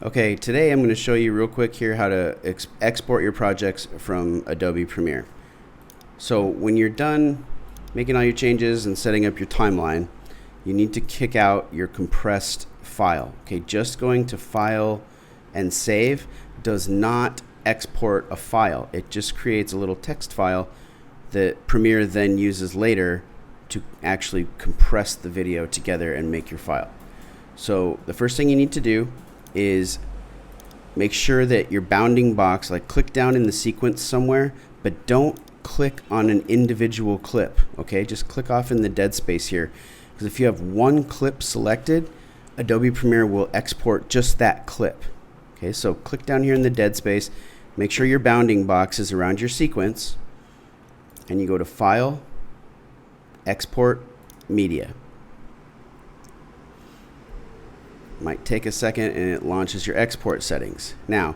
Okay, today I'm going to show you real quick here how to export your projects from Adobe Premiere. So when you're done making all your changes and setting up your timeline, you need to kick out your compressed file. Okay, just going to File and Save does not export a file. It just creates a little text file that Premiere then uses later to actually compress the video together and make your file. So the first thing you need to do is make sure that your bounding box, like click down in the sequence somewhere, but don't click on an individual clip. Okay, just click off in the dead space here, because if you have one clip selected, Adobe Premiere will export just that clip. Okay, so click down here in the dead space, make sure your bounding box is around your sequence, and you go to File, Export Media. Might take a second and it launches your export settings. Now,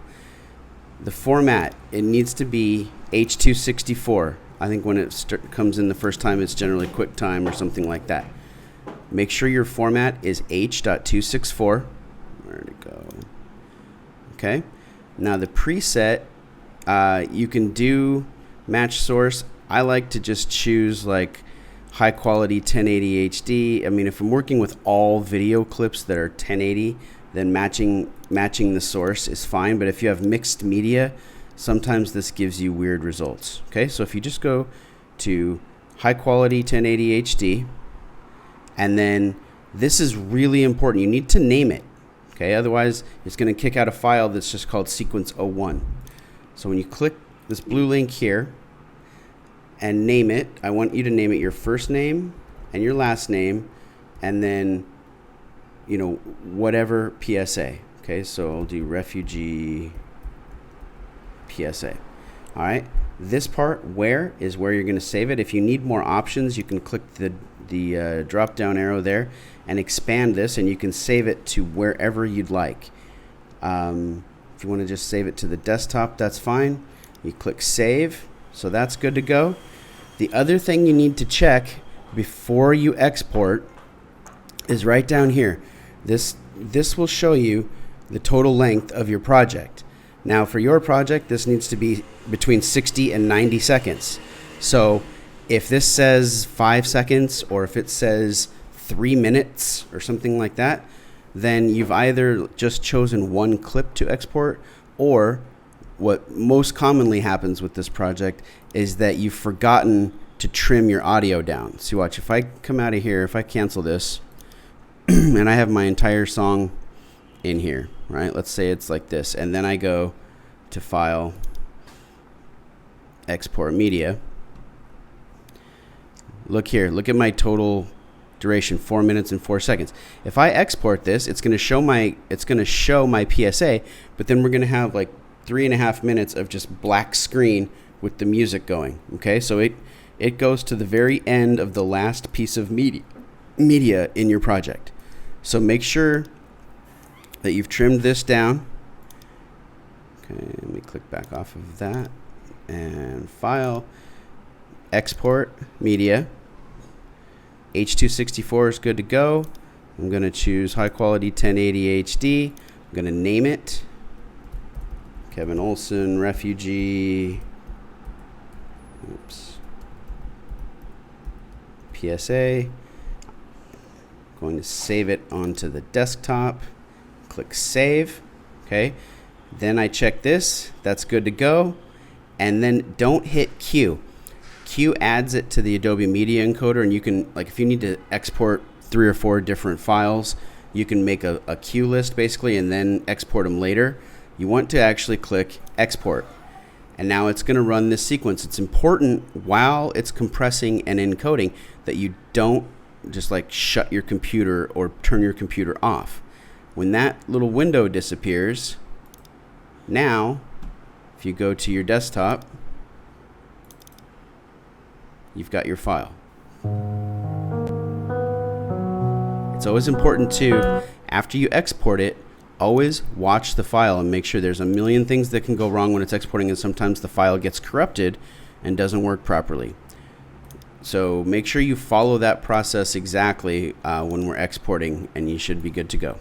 the format, it needs to be H.264. I think when it comes in the first time, it's generally QuickTime or something like that. Make sure your format is H.264. Where'd it go? Okay. Now the preset, you can do match source. I like to just choose like high quality 1080 HD. I mean, if I'm working with all video clips that are 1080, then matching the source is fine. But if you have mixed media, sometimes this gives you weird results. Okay, so if you just go to high quality 1080 HD, and then this is really important. You need to name it. Okay, otherwise it's going to kick out a file that's just called sequence 01. So when you click this blue link here and name it, I want you to name it your first name and your last name, and then, you know, whatever PSA. Okay, so I'll do refugee PSA. All right, this part where is where you're going to save it. If you need more options, you can click the drop down arrow there and expand this, and you can save it to wherever you'd like. If you want to just save it to the desktop, that's fine. You click save, so that's good to go. The other thing you need to check before you export is right down here. This will show you the total length of your project. Now for your project, this needs to be between 60 and 90 seconds. So if this says 5 seconds, or if it says 3 minutes or something like that, then you've either just chosen one clip to export, or what most commonly happens with this project is that you've forgotten to trim your audio down. So watch, if I come out of here, if I cancel this, and I have my entire song in here, right? Let's say it's like this, and then I go to File, Export Media. Look here, look at my total duration, 4 minutes and 4 seconds. If I export this, it's going to show my PSA, but then we're going to have like 3.5 minutes of just black screen with the music going. Okay, so it goes to the very end of the last piece of media in your project. So make sure that you've trimmed this down. Okay, let me click back off of that and File, Export Media. H.264 is good to go. I'm going to choose high quality 1080 HD. I'm going to name it Kevin Olson Refugee PSA. Going to save it onto the desktop. Click Save. Okay. Then I check this. That's good to go. And then don't hit Q. Q adds it to the Adobe Media Encoder, and you can, like, if you need to export 3 or 4 different files, you can make a queue list basically and then export them later. You want to actually click Export, and now it's going to run this sequence. It's important while it's compressing and encoding that you don't just like shut your computer or turn your computer off. When that little window disappears, now if you go to your desktop, you've got your file. It's always important to, after you export it, always watch the file and make sure. There's a million things that can go wrong when it's exporting, and sometimes the file gets corrupted and doesn't work properly. So make sure you follow that process exactly when we're exporting, and you should be good to go.